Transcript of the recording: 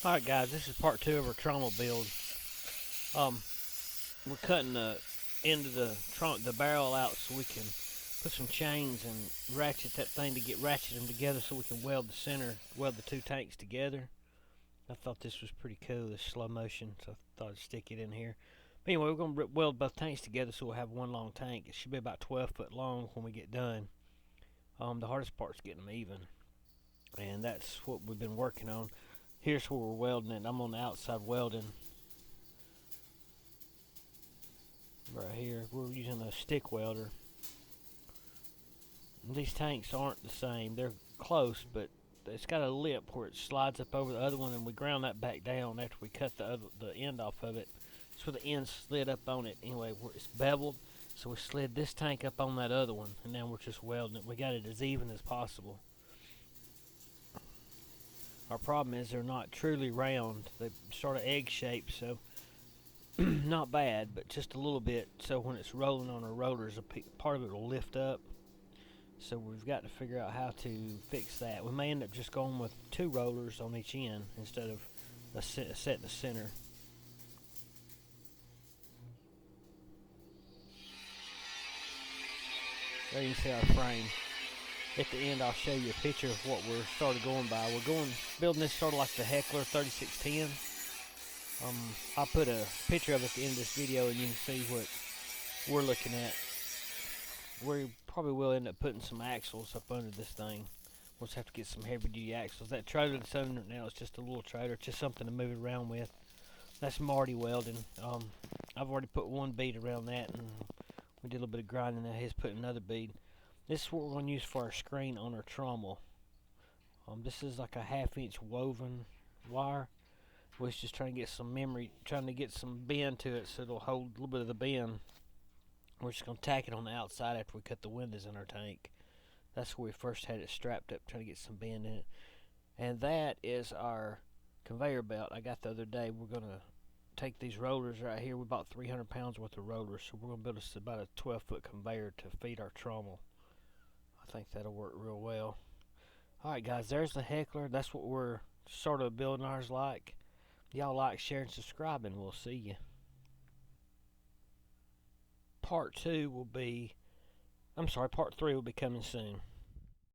Alright guys, this is part 2 of our Trommel build. Um, we're cutting the end of the barrel out so we can put some chains and ratchet that thing to ratchet them together so we can weld the two tanks together. I thought this was pretty cool, this slow motion, so I thought I'd stick it in here. But anyway, we're going to weld both tanks together so we'll have one long tank. It should be about 12 foot long when we get done. The hardest part's getting them even, and that's what we've been working on. Here's where we're welding it. I'm on the outside welding right here. We're using a stick welder. These tanks aren't the same. They're close, but it's got a lip where it slides up over the other one, and we ground that back down after we cut the end off of it. So the end slid up on it. Anyway, it's beveled, so we slid this tank up on that other one, and now we're just welding it. We got it as even as possible. Our problem is they're not truly round. They sort of egg shaped, so not bad, but just a little bit. So when it's rolling on our rollers, part of it will lift up. So we've got to figure out how to fix that. We may end up just going with 2 rollers on each end instead of a set in the center. There you can see our frame. At the end, I'll show you a picture of what we're started going by. We're building this sort of like the Heckler 3610. I'll put a picture of it at the end of this video, and you can see what we're looking at. We probably will end up putting some axles up under this thing. We'll just have to get some heavy-duty axles. That trailer that's under it now is just a little trailer. It's just something to move it around with. That's Marty welding. I've already put one bead around that, and we did a little bit of grinding. Now he's putting another bead. This is what we're going to use for our screen on our trommel. This is like a 1/2 inch woven wire. We're just trying to get some trying to get some bend to it so it'll hold a little bit of the bend. We're just going to tack it on the outside after we cut the windows in our tank. That's where we first had it strapped up, trying to get some bend in it. And that is our conveyor belt I got the other day. We're going to take these rollers right here. We bought 300 pounds worth of rollers, so we're going to build us about a 12-foot conveyor to feed our trommel. I think that'll work real well. Alright guys, there's the Heckler. That's what we're sort of building ours like. Y'all like, share, and subscribe, and we'll see you. Part 3 will be coming soon.